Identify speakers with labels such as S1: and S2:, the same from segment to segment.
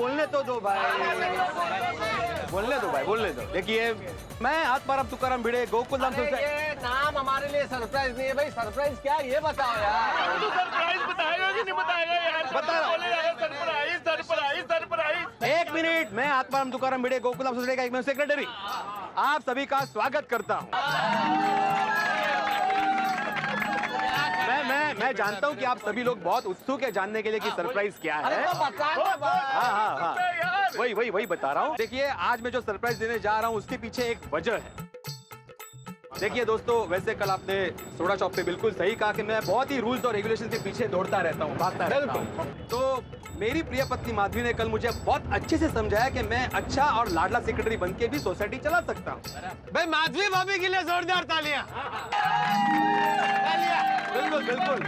S1: बोलने तो दो भाई, बोलने दो भाई, बोलने दो। देखिए मैं आत्माराम तुकाराम भिड़े गोकुलधाम सोसाइटी।
S2: ये नाम हमारे लिए सरप्राइज नहीं है भाई, सरप्राइज क्या है ये बताओ यार।
S3: तो सरप्राइज बताएगा कि नहीं बताएगा यार?
S1: बता रहा हूं।
S3: Surprise surprise surprise.
S1: एक मिनट, मैं आत्माराम तुकाराम भिड़े गोकुलधाम सोसाइटी का एक सेक्रेटरी आप सभी का स्वागत करता हूँ। मैं जानता हूँ कि आप सभी लोग बहुत उत्सुक है जानने के लिए कि सरप्राइज क्या है। हाँ, वही बता रहा हूँ। देखिए आज मैं जो सरप्राइज देने जा रहा हूँ उसके पीछे एक वजह है। देखिए दोस्तों, वैसे कल आपने सोडा शॉप पे बिल्कुल सही कहा कि मैं बहुत ही रूल्स और रेगुलेशन के पीछे दौड़ता रहता हूँ, भागता रहता हूँ। तो मेरी प्रिय पत्नी माधवी ने कल मुझे बहुत अच्छे से समझाया कि मैं अच्छा और लाडला सेक्रेटरी बन के भी सोसाइटी चला सकता हूँ।
S2: भाई माधवी भाभी के लिए जोरदार तालियां।
S1: बिल्कुल बिल्कुल।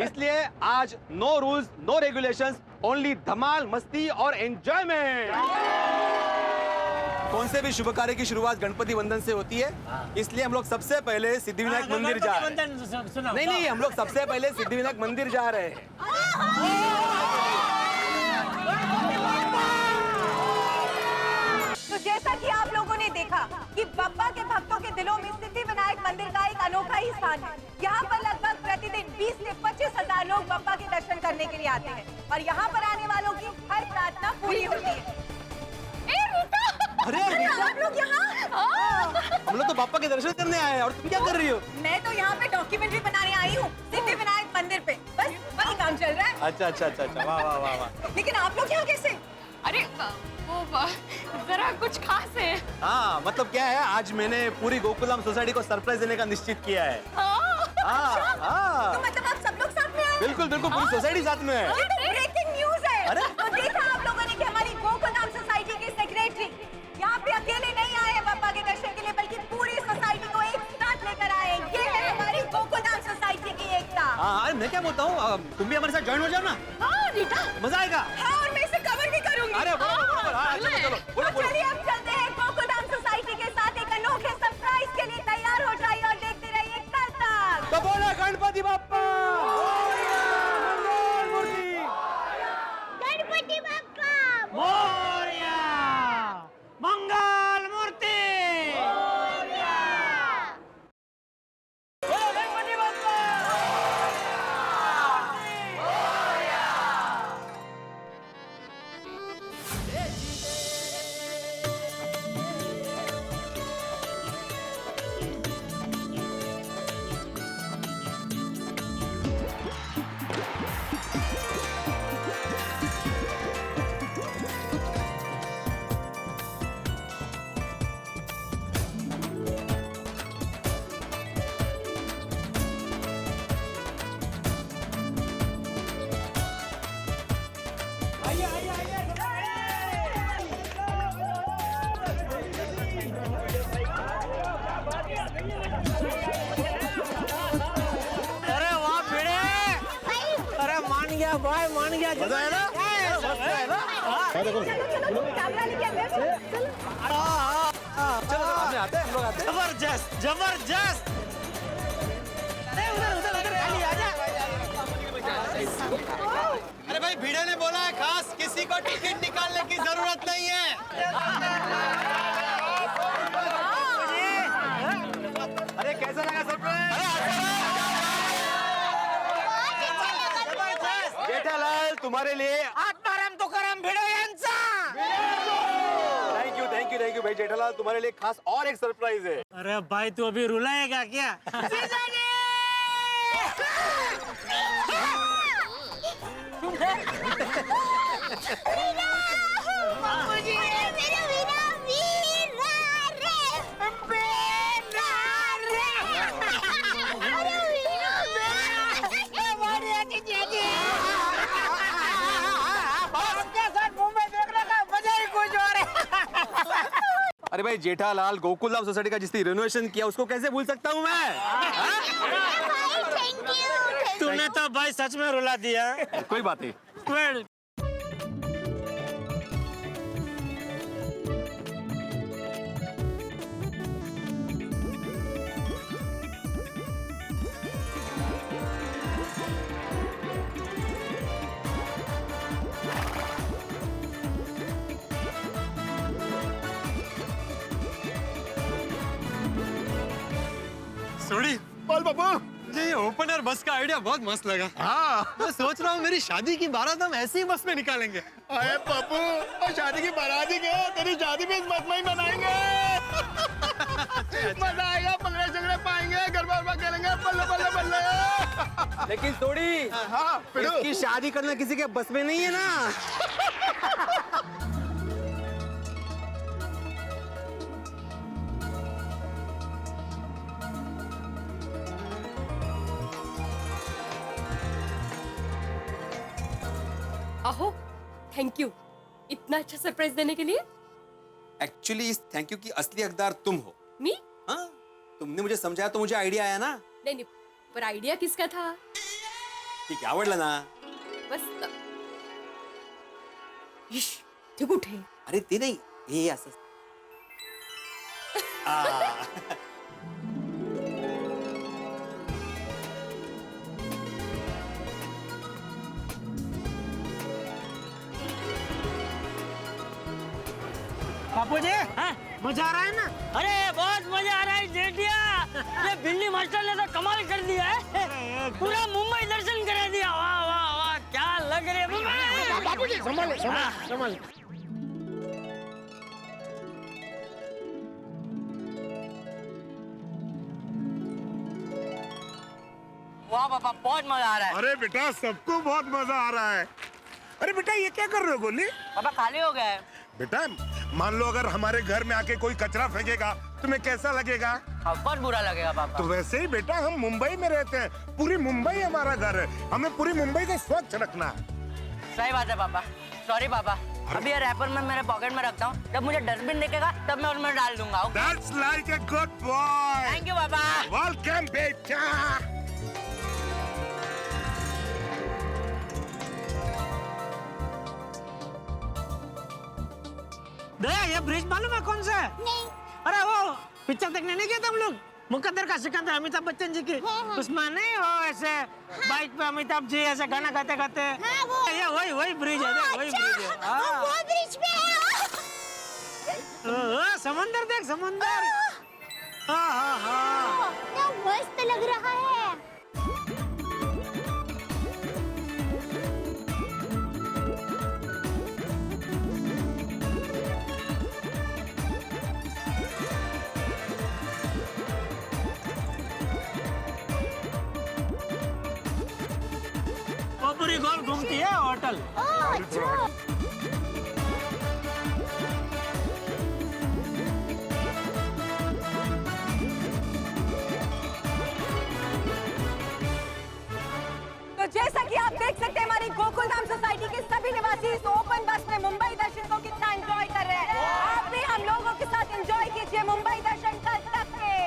S1: इसलिए आज no rules no regulations, only धमाल मस्ती और एंजॉयमेंट। कौन से भी शुभ कार्य की शुरुआत गणपति वंदन से होती है, इसलिए हम लोग सबसे पहले सिद्धिविनायक मंदिर जा रहे हैं। नहीं, हम लोग सबसे पहले सिद्धिविनायक मंदिर जा रहे हैं।
S4: तो जैसा कि आप लोगों ने देखा कि बप्पा के भक्तों के दिलों में सिद्धिविनायक मंदिर का एक अनोखा ही स्थान है। यहाँ पर लगभग प्रतिदिन 20 से 25 हजार लोग बप्पा के दर्शन करने के लिए आते हैं और यहाँ पर आने वालों की हर प्रार्थना पूरी होती है।
S1: अरे
S4: आप लोग यहाँ?
S1: हम लोग तो बापा के दर्शन करने आए हैं और तुम क्या कर रही हो?
S4: मैं तो यहाँ पे डॉक्यूमेंट्री बनाने आई हूँ सिद्धिविनायक मंदिर पे, बस वही काम चल रहा है।
S1: अच्छा, वाह।
S4: लेकिन आप लोग यहाँ कैसे?
S5: अरे वो जरा कुछ खास है।
S1: हाँ, मतलब क्या है, आज मैंने पूरी गोकुलधाम सोसाइटी को सरप्राइज देने का निश्चित किया है। हाँ।
S4: तो मतलब आप सब लोग साथ में आए?
S1: बिल्कुल, पूरी सोसाइटी साथ में है।
S4: ब्रेकिंग न्यूज है।
S1: अरे?
S4: तो देखा आप लोगों ने कि हमारी गोकुलधाम सोसाइटी के सेक्रेटरी यहाँ पे अकेले नहीं आए हैं बप्पा के दर्शन के लिए, बल्कि पूरी सोसाइटी को एक साथ लेकर आए हैं। ये है हमारी गोकुलधाम सोसाइटी की एकता।
S1: हाँ, अरे मैं क्या बोलता हूँ, तुम भी हमारे साथ ज्वाइन हो जाओ ना।
S4: हाँ रीटा,
S1: मजा आएगा।
S4: हाँ, और मैं इसे कवर भी करूंगी।
S1: अरे चलो
S4: तो चलिए अब चलते हैं गोकुलधाम सोसाइटी के साथ एक अनोखे सरप्राइज के लिए। तैयार हो जाइए और देखते रहिए कल तक।
S1: तो बोलो गणपति बाप्पा
S4: गणपति बाप्पा
S2: मोरया, मंगल मूर्ति। भाई मान गया।
S1: मजा है ना? मस्त है ना?
S4: चलो कैमरा लेके अंदर चलो।
S1: चलो सामने आते हैं, हम लोग आते हैं।
S2: जबरदस्त। उधर खाली आजा।
S1: अरे भाई भिड़े ने बोला है खास किसी को टिकट निकालने की जरूरत नहीं है। अरे कैसा लगा सरप्राइज? जेठालाल तुम्हारे लिए
S2: आत्माराम तुकाराम भिडे यांचा।
S1: थैंक यू भाई जेठालाल, तुम्हारे लिए खास और एक सरप्राइज है।
S2: अरे भाई तू अभी रुलाएगा क्या?
S1: अरे भाई जेठालाल, गोकुलधाम सोसाइटी का जिसने रिनोवेशन किया उसको कैसे भूल सकता हूँ मैं?
S2: तूने तो भाई सच में रुला दिया।
S1: कोई बात नहीं।
S6: जोड़ी
S3: बोल बाबू।
S6: ये ओपनर बस का आइडिया बहुत मस्त लगा।
S3: हाँ
S6: मैं सोच रहा हूँ मेरी शादी की बारात हम ऐसी ही बस में निकालेंगे।
S3: अरे पप्पू, और शादी की बारात ही क्या, तेरी शादी भी इस बस में ही मनाएंगे। मजा आएगा, पंगड़े चंगड़े पाएंगे, गरबा गरबा खेलेंगे, बल्ले बल्ले बल्ले।
S1: लेकिन थोड़ी
S3: हाँ फिर
S1: इसकी शादी करना किसी के बस में नहीं है ना।
S5: अहो, थैंक यू इतना अच्छा सरप्राइज देने के लिए।
S1: एक्चुअली इस थैंक यू की असली हकदार तुम हो।
S5: मी?
S1: हाँ, तुमने मुझे समझाया तो मुझे आइडिया आया ना।
S5: नहीं, पर आइडिया किसका था?
S1: ठीक है, आवडला ना।
S5: बस इश, ते कुठे?
S1: अरे ते नाही, हे असं
S7: बापू जी, मजा आ रहा है ना?
S8: अरे बहुत मजा आ रहा है जेठिया। ये बिल्ली मास्टर ने तो कमाल कर दिया है, पूरा मुंबई दर्शन करा दिया। वाह वाह वाह, क्या लग रहे हैं
S7: बापू जी, संभाल संभाल।
S8: वाह पापा, बहुत मजा आ रहा है।
S3: अरे बेटा, सबको बहुत मजा आ रहा है। अरे बेटा, ये क्या कर रहे हो गोली?
S8: पापा खाली हो गया है।
S3: बेटा, मान लो अगर हमारे घर में आके कोई कचरा फेंकेगा, तुम्हें कैसा लगेगा?
S8: बहुत बुरा लगेगा पापा।
S3: तो वैसे ही बेटा, हम मुंबई में रहते हैं, पूरी मुंबई हमारा घर है, हमें पूरी मुंबई को स्वच्छ रखना है।
S8: सही बात है पापा। सॉरी पापा, अभी ये रैपर मैं मेरे पॉकेट में रखता हूँ, जब मुझे डस्टबिन दिखेगा तब मैं उसमें डाल दूंगा।
S3: That's like a good boy.
S8: Thank you पापा।
S3: Welcome बेटा।
S7: दया, ये ब्रिज मालूम है कौन सा है?
S9: नहीं।
S7: अरे वो पिक्चर देखने नहीं गए थे हम लोग, मुकद्दर का सिकंदर, अमिताभ बच्चन जी की। उसमें नहीं वो ऐसे बाइक पे अमिताभ जी ऐसे गाना गाते गाते। ये वही ब्रिज है, देख वही ब्रिज है।
S9: हम वो ब्रिज पे हैं।
S7: समंदर देख, समंदर। हाँ।
S9: क्या मस्त लग रहा है।
S7: वो पूरी गोल घूमती है होटल।
S9: अच्छा।
S4: तो जैसा कि आप देख सकते हैं, हमारी गोकुलधाम सोसाइटी के सभी निवासी इस ओपन बस में मुंबई दर्शन को कितना एंजॉय कर रहे हैं। आप भी हम लोगों के साथ एंजॉय कीजिए मुंबई दर्शन कल तक के।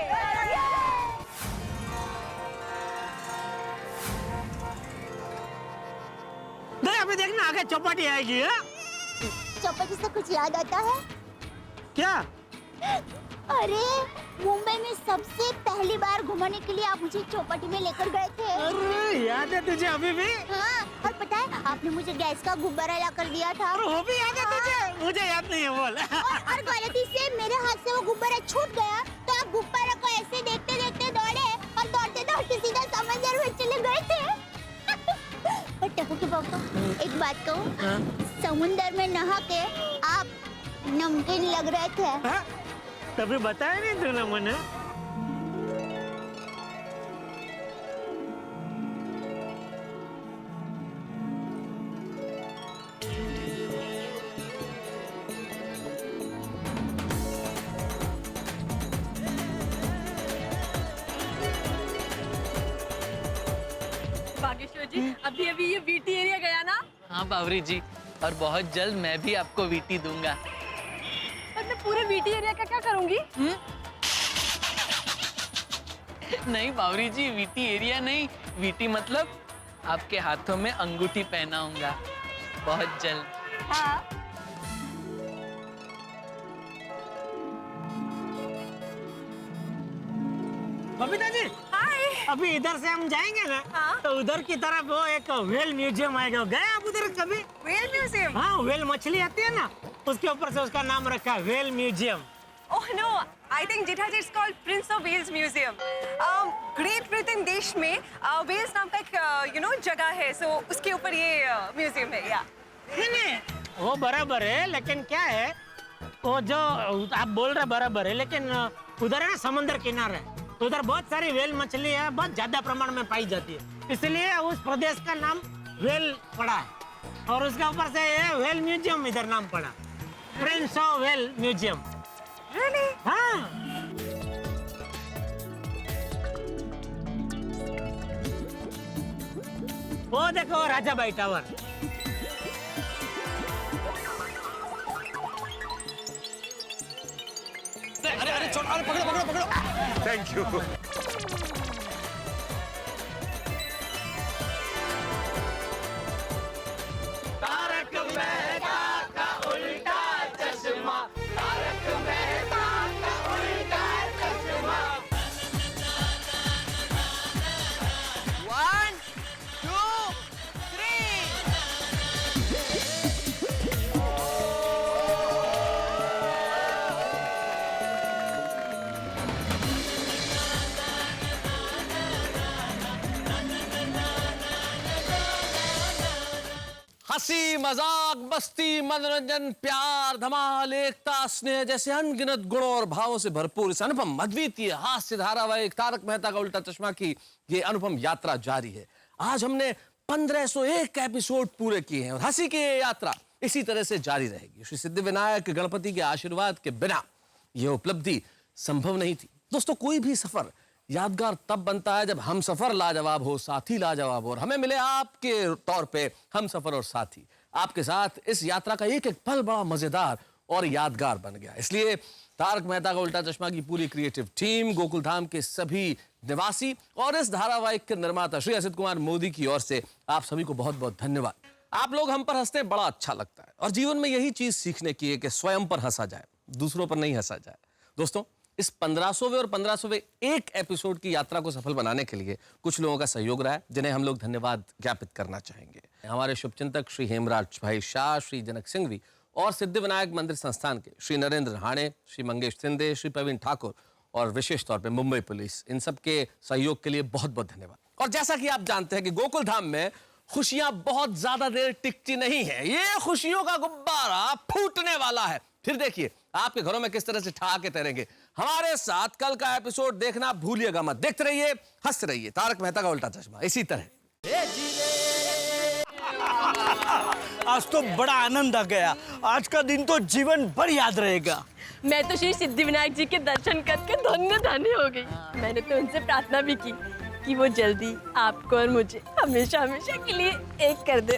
S7: नहीं, अभी देखना आगे चौपाटी आएगी।
S9: चौपाटी से कुछ याद आता है?
S7: क्या?
S9: अरे, मुंबई में सबसे पहली बार घुमाने के लिए आप मुझे चौपाटी में लेकर गए थे।
S7: अरे याद है तुझे अभी भी?
S9: हाँ, और पता है आपने मुझे गैस का गुब्बारा ला कर दिया था।
S7: और वो भी याद है तुझे? मुझे याद नहीं है, बोल।
S9: और गलती से मेरे हाथ से वो गुब्बारा छूट गया, तो आप गुब्बारा को ऐसे देखते देखते दौड़े और दौड़ते दौड़ते सीधा समंदर में चले गए थे। और टकू के पापा, एक बात कहूँ, समुंदर में नहा के आप नमकीन लग रहे थे।
S7: हाँ? कभी बताया नहीं तूने मुझे?
S5: बागेश्वर जी, अभी ये वीटी एरिया गया ना?
S8: हाँ बावरी जी, और बहुत जल्द मैं भी आपको वीटी दूंगा।
S5: और मैं पूरे वीटी एरिया का क्या करूंगी?
S8: नहीं बावरी जी, वीटी एरिया नहीं, वीटी मतलब आपके हाथों में अंगूठी पहनाऊंगा बहुत जल्द।
S5: हाँ।
S7: बबीता जी, अभी इधर से हम जाएंगे ना,
S5: हाँ?
S7: तो उधर की तरफ वो एक व्हेल म्यूजियम आएगा। गए आप उधर कभी?
S5: Whale museum?
S7: हाँ, व्हेल मछली आती है ना, उसके ऊपर से उसका नाम रखा है whale museum.
S4: Oh no, I think Jetha ji, it's called Prince of Wales Museum. Great Britain देश में वेल्स नाम का एक जगह है, so उसके ऊपर ये म्यूजियम है। या
S7: नहीं, वो बराबर है, लेकिन क्या है वो जो आप बोल रहे बराबर है, लेकिन उधर है ना समंदर किनारे, तो उधर बहुत सारी वेल मछली है, बहुत ज्यादा प्रमाण में पाई जाती है, इसलिए उस प्रदेश का नाम वेल पड़ा है और उसके ऊपर से ये वेल म्यूजियम इधर नाम पड़ा, Prince of well museum.
S4: Really?
S7: हाँ। वो देखो राजाबाई टावर।
S6: अरे छोड़, अरे पकड़ो।
S3: Thank you.
S2: तारक मेहता का उल्टा चश्मा, तारक मेहता का उल्टा चश्मा। 1, 2, 3।
S10: हंसी मजाक मस्ती मनोरंजन प्यार धमाल एकता स्नेह जैसे अनगिनत गुणों और भावों से भरपूर इस अनुपम अद्वितीय हास्य धारावाहिक तारक मेहता का उल्टा चश्मा की ये अनुपम यात्रा जारी है। आज हमने 1501 एपिसोड पूरे किए हैं और हंसी की ये यात्रा इसी तरह से जारी रहेगी। श्री सिद्धिविनायक गणपति के आशीर्वाद के बिना यह उपलब्धि संभव नहीं थी। दोस्तों, कोई भी सफर यादगार तब बनता है जब हम सफर लाजवाब हो, साथी लाजवाब हो, और हमें मिले आपके तौर पे हम सफर और साथी। आपके साथ इस यात्रा का एक एक पल बड़ा मजेदार और यादगार बन गया। इसलिए तारक मेहता का उल्टा चश्मा की पूरी क्रिएटिव टीम, गोकुल धाम के सभी निवासी और इस धारावाहिक के निर्माता श्री असित कुमार मोदी की ओर से आप सभी को बहुत बहुत धन्यवाद। आप लोग हम पर हंसते बड़ा अच्छा लगता है और जीवन में यही चीज सीखने की है कि स्वयं पर हंसा जाए, दूसरों पर नहीं हंसा जाए। दोस्तों, इस 1500वें और 1500वें एक एपिसोड की यात्रा को सफल बनाने के लिए कुछ लोगों का सहयोग रहा है, जिन्हें हम लोग धन्यवाद ज्ञापित करना चाहेंगे। हमारे शुभचिंतक श्री हेमराज भाई शाह, श्री जनक सिंघवी और सिद्धिविनायक मंदिर संस्थान के श्री नरेंद्र हाणे, श्री मंगेश सिंधे, श्री प्रवीण ठाकुर और विशेष तौर पे मुंबई पुलिस, इन सब के सहयोग के लिए बहुत बहुत धन्यवाद। और जैसा कि आप जानते हैं कि गोकुल धाम में खुशियां बहुत ज्यादा देर टिकती नहीं है, ये खुशियों का गुब्बारा फूटने वाला है। फिर देखिए आपके घरों में किस तरह से ठहाके तैरेंगे। हमारे साथ कल का एपिसोड देखना भूलिएगा मत। देखते रहिए, हंसते रहिए। तारक मेहता का उल्टा चश्मा इसी तरह।
S11: आज तो बड़ा आनंद आ गया। आज का दिन तो जीवन भर याद रहेगा।
S5: मैं तो श्री सिद्धिविनायक जी के दर्शन करके धन्य धन्य हो गई। मैंने तो उनसे प्रार्थना भी की कि वो जल्दी आपको और मुझे हमेशा हमेशा के लिए एक कर दे।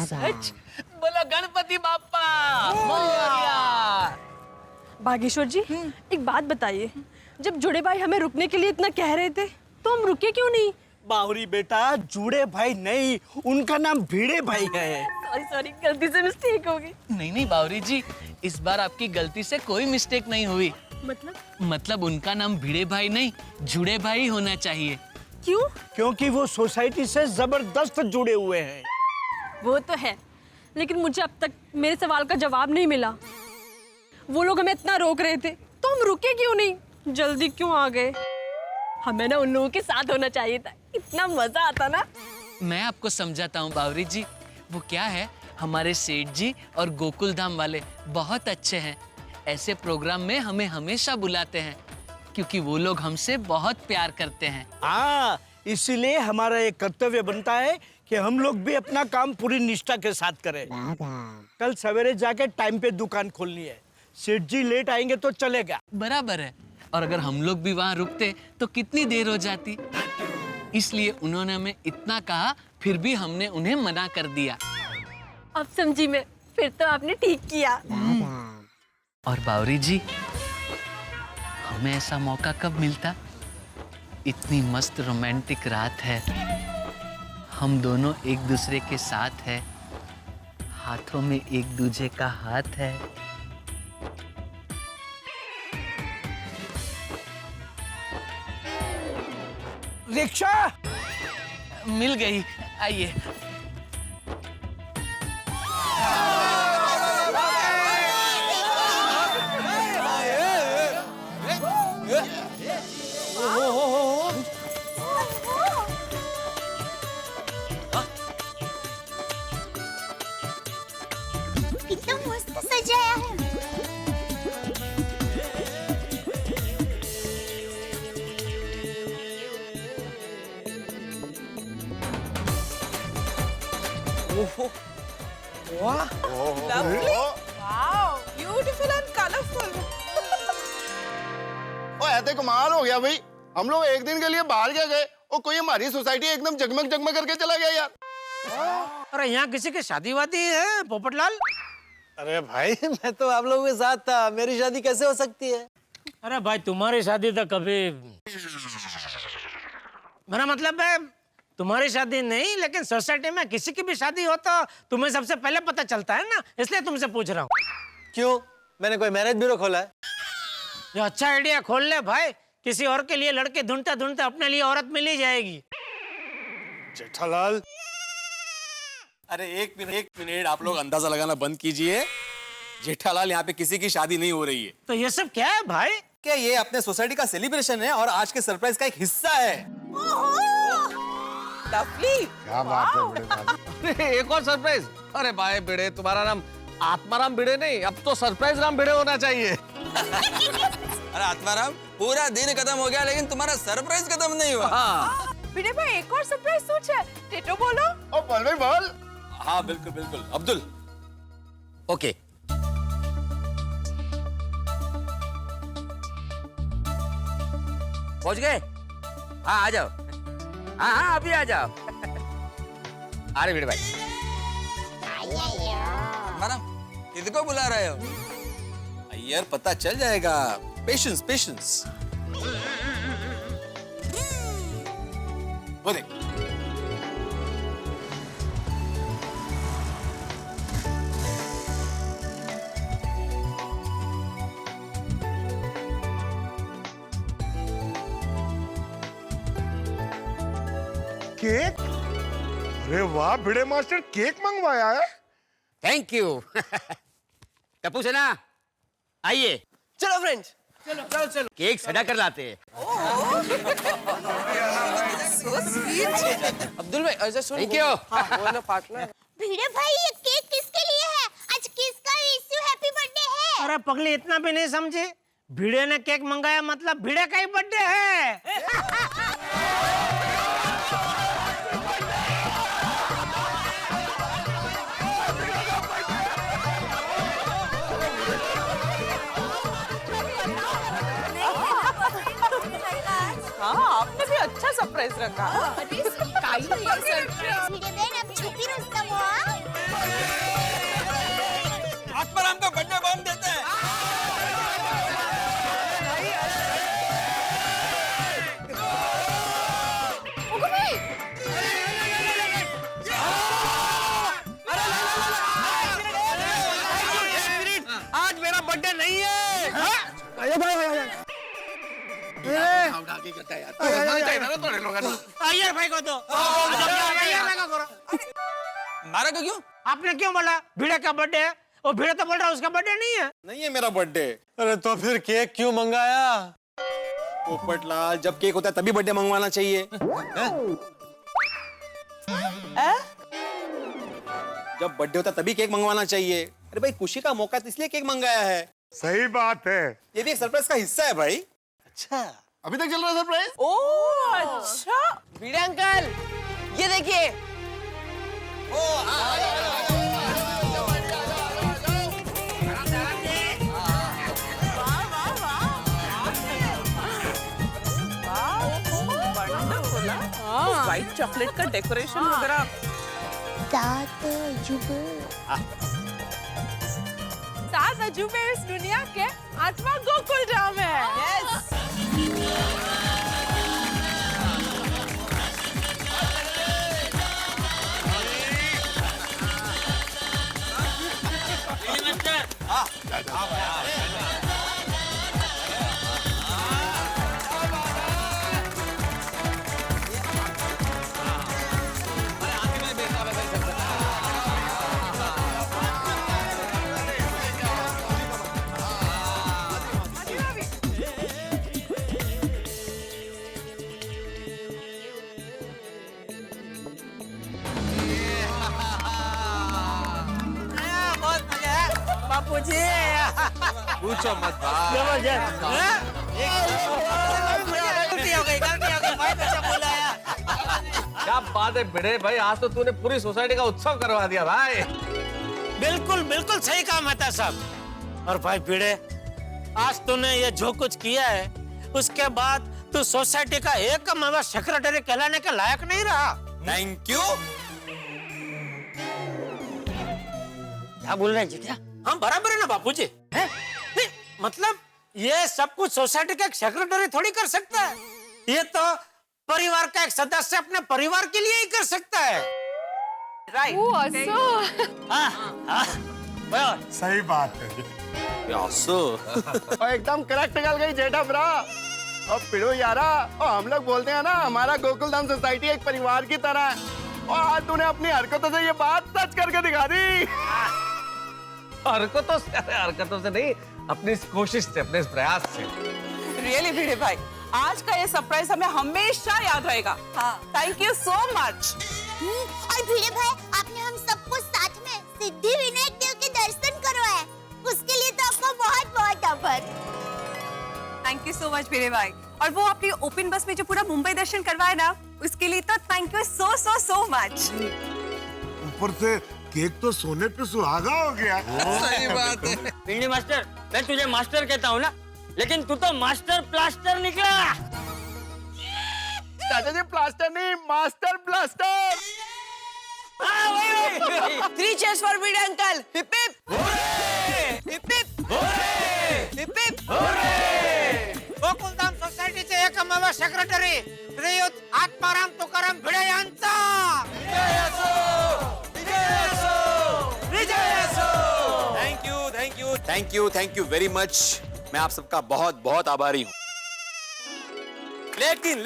S2: सच? बोलो गणपति बाप्पा मोरया।
S5: बागेश्वर जी, एक बात बताइए, जब जुड़े भाई हमें रुकने के लिए इतना कह रहे थे तो हम रुके क्यों नहीं?
S11: बावरी बेटा, जुड़े भाई नहीं, उनका नाम भिड़े भाई है।
S5: सॉरी, गलती से मिस्टेक हो गई।
S2: नहीं बावरी जी, इस बार आपकी गलती से कोई मिस्टेक नहीं हुई। मतलब उनका नाम भिड़े भाई नहीं, जुड़े भाई होना चाहिए।
S5: क्यों?
S11: क्योंकि वो सोसाइटी से जबरदस्त जुड़े हुए हैं।
S5: वो तो है, लेकिन मुझे अब तक मेरे सवाल का जवाब नहीं मिला। वो लोग हमें इतना रोक रहे थे तो हम रुके क्यों नहीं? जल्दी क्यों आ गए? हमें ना उन लोगों के साथ होना चाहिए था, इतना मजा आता ना।
S2: मैं आपको समझाता हूँ बावरी जी। वो क्या है, हमारे सेठ जी और गोकुल धाम वाले बहुत अच्छे हैं। ऐसे प्रोग्राम में हमें हमेशा बुलाते हैं क्योंकि वो लोग हमसे बहुत प्यार करते हैं।
S11: हाँ, इसीलिए हमारा एक कर्तव्य बनता है कि हम लोग भी अपना काम पूरी निष्ठा के साथ करें। कल सवेरे जाके टाइम पे दुकान खोलनी है। सेठ जी लेट आएंगे तो चलेगा।
S2: बराबर है। और अगर हम लोग भी वहाँ रुकते तो कितनी देर हो जाती। इसलिए उन्होंने हमें इतना कहा, फिर भी हमने उन्हें मना कर दिया।
S5: अब समझी मैं, फिर तो आपने ठीक किया।
S2: और बावरी जी, हमें ऐसा मौका कब मिलता? इतनी मस्त रोमांटिक रात है, हम दोनों एक दूसरे के साथ हैं, हाथों में एक दूसरे का हाथ है।
S11: रिक्शा
S2: मिल गई, आइए।
S9: सजाया है।
S4: Beautiful and colourful.
S12: ओ ऐसे कमाल हो गया भाई, हम लोग एक दिन के लिए बाहर क्या गए और कोई हमारी सोसाइटी एकदम जगमग जगमग करके चला गया यार।
S7: अरे यहाँ किसी की शादी वादी है पोपटलाल?
S6: अरे भाई मैं तो आप लोगों के साथ था, मेरी शादी कैसे हो सकती है?
S7: अरे भाई तुम्हारी शादी तो कभी, मेरा मतलब है तुम्हारी शादी नहीं, लेकिन सोसाइटी में किसी की भी शादी हो तो तुम्हें सबसे पहले पता चलता है ना, इसलिए तुमसे पूछ रहा हूँ।
S6: क्यों, मैंने कोई मैरिज ब्यूरो खोला है?
S7: ये अच्छा आइडिया, खोल ले भाई, किसी और के लिए लड़के ढूंढते ढूंढते अपने लिए औरत मिल ही जाएगी।
S3: जेठालाल,
S1: अरे एक मिनट आप लोग अंदाजा लगाना बंद कीजिए। जेठालाल, यहाँ पे किसी की शादी नहीं हो रही है।
S7: तो ये सब क्या है भाई?
S1: क्या ये अपने सोसाइटी का सेलिब्रेशन है और आज के सरप्राइज का एक हिस्सा है।
S4: लवली,
S3: क्या बात है बड़े साहब।
S10: एक और सरप्राइज। अरे भाई भिड़े, तुम्हारा नाम आत्माराम भिड़े नहीं, अब तो सरप्राइज राम भिड़े होना चाहिए।
S6: अरे आत्माराम, पूरा दिन खत्म हो गया लेकिन तुम्हारा सरप्राइज खत्म नहीं हुआ।
S10: हाँ
S4: भिड़े भाई एक और सरप्राइज सोच है, टेटो बोलो।
S12: ओ बोल भाई बोल।
S1: हाँ बिल्कुल बिल्कुल, अब्दुल।
S6: ओके, पहुंच गए? हाँ आ जाओ, हाँ अभी आ जाओ। अरे भिड़े भाई, मैडम किसको बुला रहे हो?
S1: यार पता चल जाएगा, पेशेंस पेशेंस। वो देख,
S3: केक? अरे वाह भिड़े मास्टर, केक मंगवाया है।
S6: Thank you. टप्पू सेना आइए,
S11: चलो फ्रेंड्स,
S6: केक सजा कर लाते हैं।
S10: अब्दुल भाई ऐसे सुन।
S6: Thank you.
S9: भिड़े भाई ये केक किसके लिए है? आज किसका विश यू हैप्पी बर्थडे है?
S7: अरे पगली इतना भी नहीं समझे, भिड़े ने केक मंगाया मतलब भिड़े का ही बर्थडे है।
S4: हाँ, आपने भी अच्छा सरप्राइज रखा।
S9: भिड़े बहन अब छुपी रुस्तम हो।
S6: आत्माराम का बर्थडे बम देते हैं।
S7: आज मेरा बर्थडे नहीं है।
S11: आइए भाई, आइए।
S7: आइए भाई को तो।
S6: मारा को क्यों?
S7: आपने क्यों बोला भिड़े का बर्थडे है? वो भिड़े तो बोल रहा है उसका बर्थडे नहीं है।
S1: नहीं है मेरा बर्थडे।
S6: अरे तो फिर केक क्यों मंगाया?
S1: पोपटलाल, जब केक होता है तभी बर्थडे मंगवाना चाहिए। जब बर्थडे होता है तभी केक मंगवाना चाहिए। अरे भाई खुशी का मौका है इसलिए केक मंगाया है।
S3: सही बात है।
S1: ये भी एक सरप्राइज का हिस्सा है भाई।
S6: अच्छा,
S12: अभी तक चल रहा है सरप्राइज?
S4: ओह अच्छा।
S8: भिड़े अंकल, ये देखिए।
S4: व्हाइट चॉकलेट का डेकोरेशन वगैरह।
S9: सात
S4: अजूबे इस दुनिया के आत्मा गोकुल धाम है।
S7: बापू जी
S10: पूछो मत भाई।
S7: जबरदस्त हाँ? गलती हो गई भाई कैसे बुलाया
S10: क्या बात है भिड़े भाई, आज तो तूने पूरी सोसाइटी का उत्सव करवा दिया भाई।
S7: बिल्कुल बिल्कुल सही काम है साहब। और भाई भिड़े, आज तूने ये जो कुछ किया है उसके बाद तू सोसाइटी का एकमात्र सेक्रेटरी कहलाने के लायक नहीं रहा।
S6: Thank you.
S7: क्या बोल रहे हैं जितिया? हाँ बराबर है ना बापूजी। हैं? नहीं, मतलब ये सब कुछ सोसाइटी का एक सेक्रेटरी थोड़ी कर सकता है। ये तो परिवार का एक सदस्य अपने परिवार के लिए ही कर सकता है।
S4: राइट
S3: सही बात है।
S12: एकदम करेक्ट निकल गई जेठा ब्रा। अब पिड़ो यारा, और हम लोग बोलते हैं ना हमारा गोकुलधाम सोसाइटी एक परिवार की तरह है, और आज तूने अपनी हरकतों से ये बात सच करके दिखा दी।
S10: हरकतों से नहीं, अपनी इस कोशिश से, अपने इस प्रयास से।
S4: रियली भिड़े भाई, आज का ये सरप्राइज हमें हमेशा याद रहेगा। Thank you so much.
S9: और भिड़े भाई, आपने हम सबको साथ में सिद्धि विनायक देव के दर्शन करवाए, उसके लिए तो आपको बहुत बहुत आभार।
S4: थैंक यू सो मच भिड़े भाई। और वो अपनी ओपन बस में जो पूरा मुंबई दर्शन करवाया ना, उसके लिए तो thank you so so so much.
S3: ऊपर से केक तो सोने पे सुहागा हो गया।
S10: सही बात है।
S8: भिंडी मास्टर, मैं तुझे मास्टर कहता हूँ ना, लेकिन तू तो मास्टर प्लास्टर निकला।
S12: चाचा जी प्लास्टर नहीं, master blaster.
S4: Three cheers for Bhide uncle. Hip hip hip hip hip.
S7: Gokuldham society चे एकमेव सेक्रेटरी श्रीयुत आत्माराम तुकाराम भिड़े यांचा
S1: थैंक यू वेरी मच। मैं आप सबका बहुत बहुत आभारी हूँ। लेकिन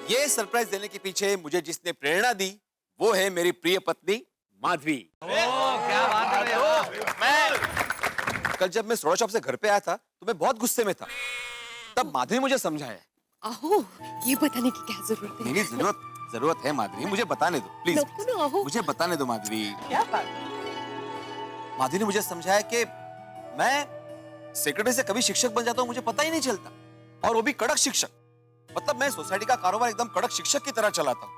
S1: ये सरप्राइज देने के पीछे मुझे जिसने प्रेरणा दी वो है मेरी प्रिय पत्नी माधवी।
S10: क्या बात है।
S1: कल जब मैं सोडा शॉप से घर पे आया था तो मैं बहुत गुस्से में था। तब माधवी मुझे समझाया।
S5: आहो, ये बताने की क्या जरूरत है?
S1: मेरी जरूरत है माधवी, मुझे बताने दो प्लीज। मुझे बताने दो माधवी।
S4: क्या बात?
S1: माधवी ने मुझे समझाया कि मैं सेक्रेटरी से कभी शिक्षक बन जाता हूँ, मुझे पता ही नहीं चलता, और वो भी कड़क शिक्षक। मतलब मैं सोसाइटी का कारोबार एकदम कड़क शिक्षक की तरह चलाता हूँ।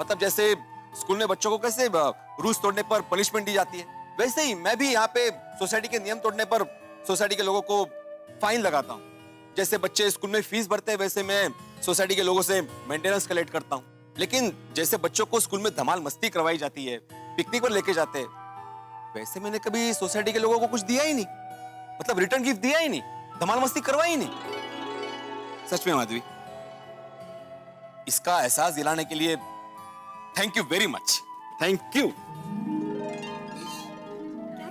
S1: मतलब जैसे स्कूल में बच्चों को कैसे रूल्स तोड़ने पर पनिशमेंट दी जाती है, वैसे ही मैं भी यहाँ पे सोसाइटी के नियम तोड़ने पर सोसाइटी के लोगों को फाइन लगाता हूँ। जैसे बच्चे स्कूल में फीस भरते हैं वैसे मैं सोसाइटी के लोगों से मेंटेनेंस कलेक्ट करता हूँ। लेकिन जैसे बच्चों को स्कूल में धमाल मस्ती करवाई जाती है, पिकनिक पर लेके जाते हैं, वैसे मैंने कभी सोसाइटी के लोगों को कुछ दिया ही नहीं। मतलब रिटर्न गिफ्ट दिया ही नहीं, धमाल मस्ती करवाई ही नहीं। सच में माधवी, इसका एहसास दिलाने के लिए thank you very much. Thank you.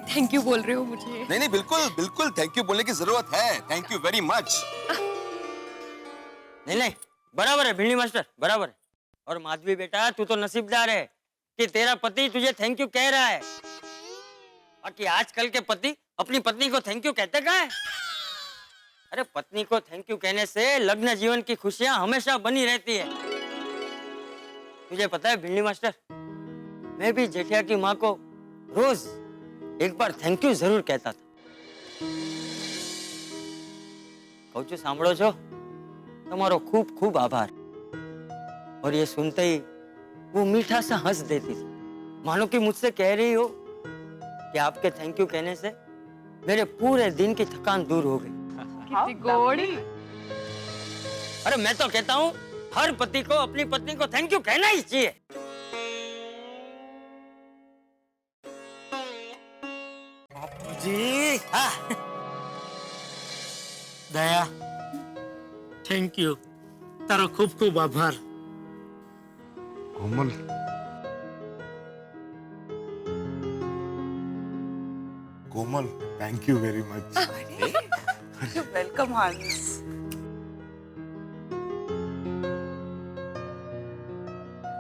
S5: Thank you बोल रहे हो मुझे?
S1: नहीं बिल्कुल थैंक यू बोलने की जरूरत है। Thank you very much.
S8: नहीं, बराबर है भिंडी मास्टर, बराबर है। और माधवी बेटा, तू तो नसीबदार है कि तेरा पति तुझे थैंक यू कह रहा है। बाकी आजकल के पति अपनी पत्नी को थैंक यू कहते कहाँ है? अरे पत्नी को थैंक यू कहने से लग्न जीवन की खुशियां हमेशा बनी रहती है। तुझे पता है भिंडी मास्टर, मैं भी जेठिया की माँ को रोज एक बार थैंक यू जरूर कहता था। कहूं छू सांभळो छो, तुम्हारो खूब खूब आभार। और ये सुनते ही वो मीठा सा हंस देती थी, मानो कि मुझसे कह रही हो कि आपके थैंक यू कहने से मेरे पूरे दिन की थकान दूर हो गई।
S5: कितनी गोड़ी।
S8: अरे मैं तो कहता हूँ हर पति को अपनी पत्नी को थैंक यू कहना ही चाहिए।
S7: जी दया, थैंक यू, तारो खूब खूब आभार।
S3: Komal, thank you very much.
S4: Welcome Hans.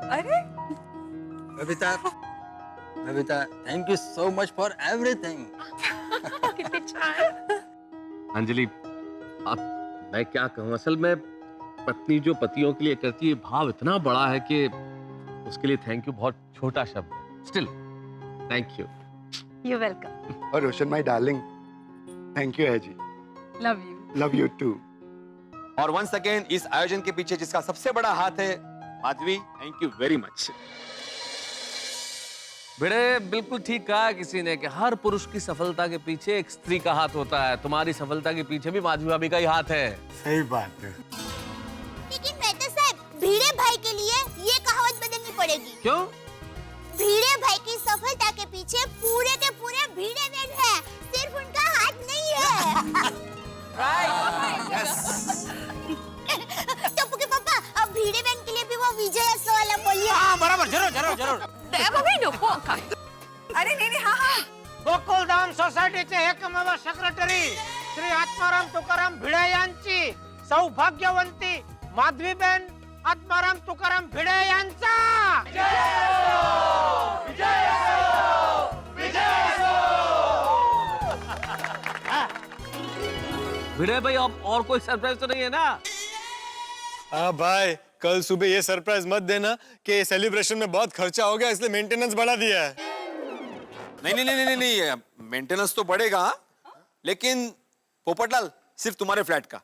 S4: अरे
S6: Babita, thank you so much for everything.
S5: कितनी छान।
S10: अंजलि, अब मैं क्या कहूँ, असल में पत्नी जो पतियों के लिए करती है भाव इतना बड़ा है कि उसके लिए थैंक यू बहुत छोटा शब्द है। Still thank you.
S4: You welcome.
S12: और Roshan my darling, thank you है जी।
S4: Love you.
S12: Love you too.
S1: और वंस अगेन इस आयोजन के पीछे जिसका सबसे बड़ा हाथ है, Madhavi, thank you very much.
S10: Bhide, बिल्कुल ठीक कहा किसी ने कि हर पुरुष की सफलता के पीछे एक स्त्री का हाथ होता है। तुम्हारी सफलता के पीछे भी माधवी भाभी का ही हाथ है।
S3: सही बात है।
S9: लेकिन मेहता साहब, भिड़े भाई के लिए ये कहावत बदलनी पड़ेगी।
S10: क्यों?
S9: भिड़े भाई की सफलता के पीछे पूरे के पूरे भिड़े मैन है, सिर्फ उनका हाथ नहीं है। टप्पू के पापा, अब भिड़े मैन के लिए भी वो विजय वाला बोलिए।
S7: हाँ बराबर, जरूर जरूर जरूर।
S4: अरे नहीं, हाँ।
S7: गोकुलधाम सोसायटीचे एकमेव सेक्रेटरी श्री आत्माराम तुकाराम भिडे यांची सौभाग्यवंती माधवीबेन आत्माराम तुकाराम भिडे यांचा
S10: भिड़े भाई, अब और कोई सरप्राइज तो नहीं है ना?
S13: हाँ भाई, कल सुबह ये सरप्राइज मत देना कि सेलिब्रेशन में बहुत खर्चा हो गया इसलिए मेंटेनेंस बढ़ा दिया है।
S1: नहीं, मेंटेनेंस तो बढ़ेगा, लेकिन पोपटलाल सिर्फ तुम्हारे फ्लैट का।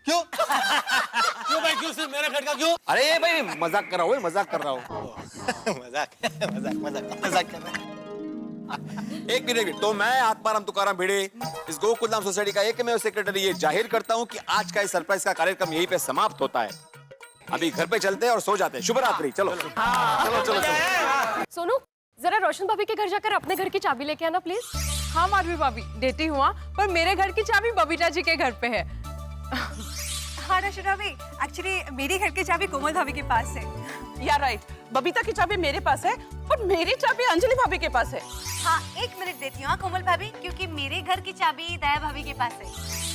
S13: क्यों? क्यों भाई, क्यों सिर्फ मेरे फ्लैट का क्यों?
S1: अरे भाई मजाक कर रहा हूँ, मजाक कर रहा हूँ।
S13: मजाक कर रहा हूँ।
S1: एक मिनट, तो मैं आत्माराम तुकाराम भिड़े इस गोकुलधाम सोसाइटी का एकमेव सेक्रेटरी ये जाहिर करता हूँ कि आज का इस सरप्राइज का कार्यक्रम यहीं पे समाप्त होता है। अभी घर पे चलते हैं और सो जाते हैं। शुभ रात्रि। चलो चलो चलो चलो।
S5: सोनू, जरा रोशन भाभी के घर जाकर अपने घर की चाबी लेके आना प्लीज। हाँ माधवी भाभी, देती हूँ, पर मेरे घर की चाबी बबीता जी के घर पे है।
S4: हाँ रोशन भाभी, एक्चुअली मेरी घर की चाबी कोमल भाभी के पास है।
S14: या राइट, बबीता की चाबी मेरे पास है और मेरी चाबी अंजलि भाभी के पास है।
S4: हाँ, एक मिनट देती हूँ कोमल भाभी, क्योंकि मेरे घर की चाबी दया भाभी के पास है।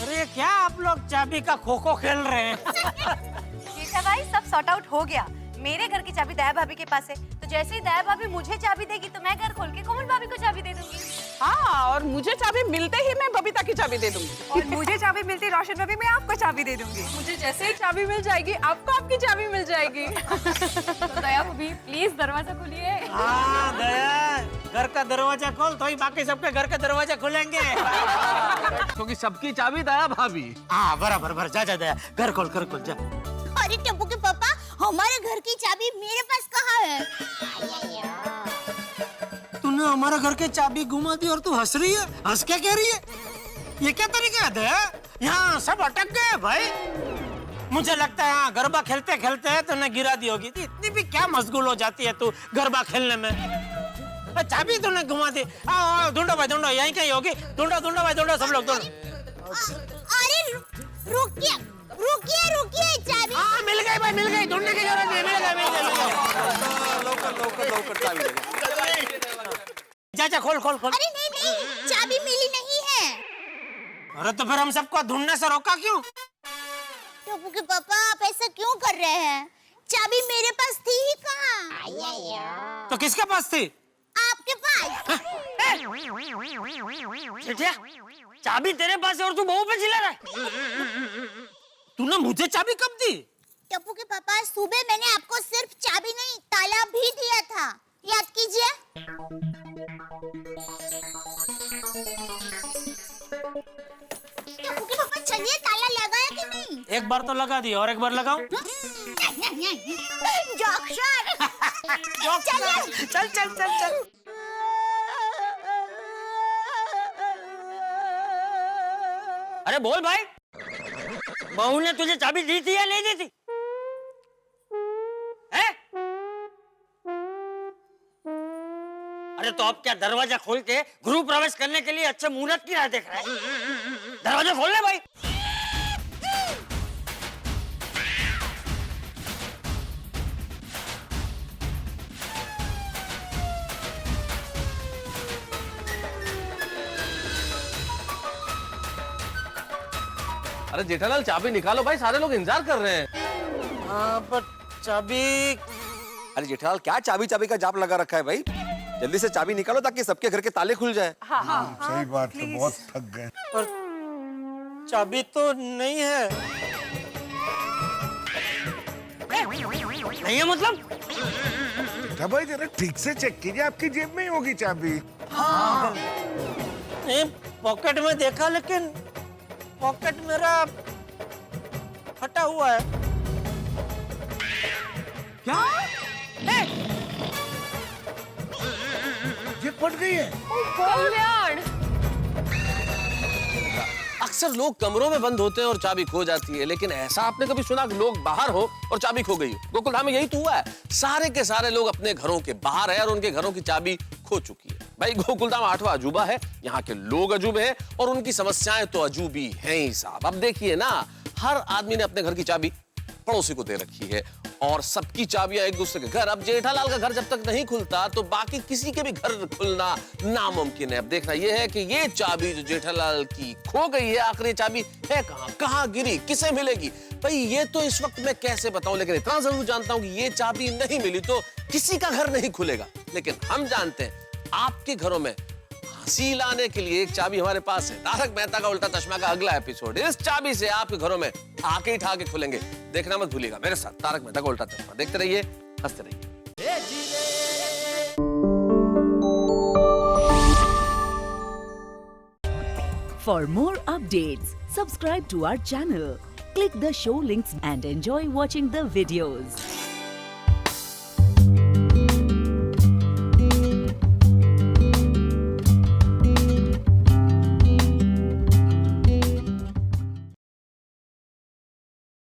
S7: अरे क्या आप लोग चाबी का खो खो खेल रहे हैं?
S4: केशव भाई, सब सॉर्ट आउट हो गया। मेरे घर की चाबी दया भाभी के पास है, तो जैसे ही दया भाभी मुझे चाबी देगी तो मैं घर खोल के कोमल भाभी को चाबी दे दूंगी।
S14: हाँ, और मुझे चाबी मिलते ही मैं बबीता की चाबी दे दूंगी।
S4: और मुझे चाबी मिलती रोशन भाभी, मैं आपको चाबी दे दूंगी।
S5: मुझे जैसे ही चाबी मिल जाएगी, आपको आपकी चाबी मिल जाएगी। तो दया भाभी प्लीज दरवाजा खोलिए।
S7: हाँ दया, घर का दरवाजा खोल तो ही बाकी सबके घर का दरवाजा खुलेंगे।
S10: क्योंकि सबकी चाबी दया भाभी।
S7: हाँ बराबर, जा दया, घर खोल जा।
S9: अरे टप्पू के पापा, हमारे घर की चाबी मेरे पास कहाँ है?
S7: तूने हमारे घर की चाबी घुमा दी और तू हंस रही है? हंस क्या कह रही है? ये क्या तरीका है दया? यहाँ सब अटक गए भाई। मुझे लगता है हाँ, गरबा खेलते खेलते तूने गिरा दी होगी। इतनी भी क्या मशगूल हो जाती है तू गरबा खेलने में? चाबी तूने घुमा दी। आओ ढूंढो भाई, ढूंढो, यहीं कहीं होगी। ढूंढो भाई, ढूंढो सब लोग, ढूंढो।
S9: अरे रुकिए चाबी।
S7: हाँ मिल गई भाई, मिल गई, ढूंढने की जरूरत नहीं, मिल गई। जा खोल।
S9: अरे नहीं, चाबी मिली नहीं है।
S7: अरे तो फिर हम सबको ढूंढने से रोका क्यों?
S9: टप्पू के पापा, आप ऐसा क्यों कर रहे हैं? चाबी मेरे पास थी ही कहाँ?
S7: तो किसके पास थी?
S9: आपके पास।
S8: चाबी तेरे पास है और तू बहू पे चिल्ला रहा है।
S7: तूने मुझे चाबी कब दी?
S9: टप्पू के पापा, सुबह मैंने आपको सिर्फ चाबी नहीं, ताला भी दिया था, याद कीजिए। टप्पू के पापा, चलिए, ताला लगाया कि नहीं?
S7: एक बार तो लगा दी, और एक बार लगाऊं? चल।
S8: अरे बोल भाई, बहू ने तुझे चाबी दी थी या नहीं दी थी? है? अरे तो अब क्या दरवाजा खोल के गृह प्रवेश करने के लिए अच्छे मुहूर्त की राह देख रहा है? दरवाजा खोल ले भाई।
S10: अरे जेठालाल, चाबी निकालो भाई, सारे लोग इंतजार कर रहे हैं।
S7: हाँ पर चाबी।
S1: अरे जेठालाल, क्या चाबी का जाप लगा रखा है भाई? जल्दी से चाबी निकालो ताकि सबके घर के ताले खुल जाए।
S3: हाँ, सही बात है, बहुत थक गए।
S7: पर चाबी तो नहीं है।
S8: नहीं है मतलब?
S3: छोटा भाई जरा ठीक से चेक कीजिए, आपकी जेब में ही होगी चाबी।
S7: पॉकेट में देखा लेकिन पॉकेट मेरा फटा हुआ है।
S3: क्या? ये फट गई है।
S5: कल्याण
S10: अक्सर लोग कमरों में बंद होते हैं और चाबी खो जाती है, लेकिन ऐसा आपने कभी सुना कि लोग बाहर हो और चाबी खो गई हो? गोकुलधाम में यही तो हुआ है। सारे के सारे लोग अपने घरों के बाहर है और उनके घरों की चाबी खो चुकी है। भाई गोकुलधाम 8वां अजूबा है, यहाँ के लोग अजूबे हैं और उनकी समस्याएं तो अजूबी हैं ही साहब। अब देखिए ना, हर आदमी ने अपने घर की चाबी पड़ोसी को दे रखी है और सबकी चाबियां एक दूसरे के घर। अब जेठालाल का घर जब तक नहीं खुलता तो बाकी किसी के भी घर खुलना नामुमकिन है। अब देखना यह है कि ये चाबी जो जेठालाल की खो गई है, आखिर ये चाबी है कहां गिरी, किसे मिलेगी? भाई ये तो इस वक्त मैं कैसे बताऊं, लेकिन इतना जरूर जानता हूं कि ये चाबी नहीं मिली तो किसी का घर नहीं खुलेगा। लेकिन हम जानते हैं आपके घरों में हंसी लाने के लिए एक चाबी हमारे पास है। तारक मेहता का उल्टा चश्मा का अगला एपिसोड इस चाबी से आपके घरों में ठाके ही ठाके खुलेंगे। देखना मत भूलिएगा मेरे साथ तारक मेहता का उल्टा चश्मा। देखते रहिए, हंसते रहिए।
S15: For more updates, subscribe to our channel, click the show links and enjoy watching the videos.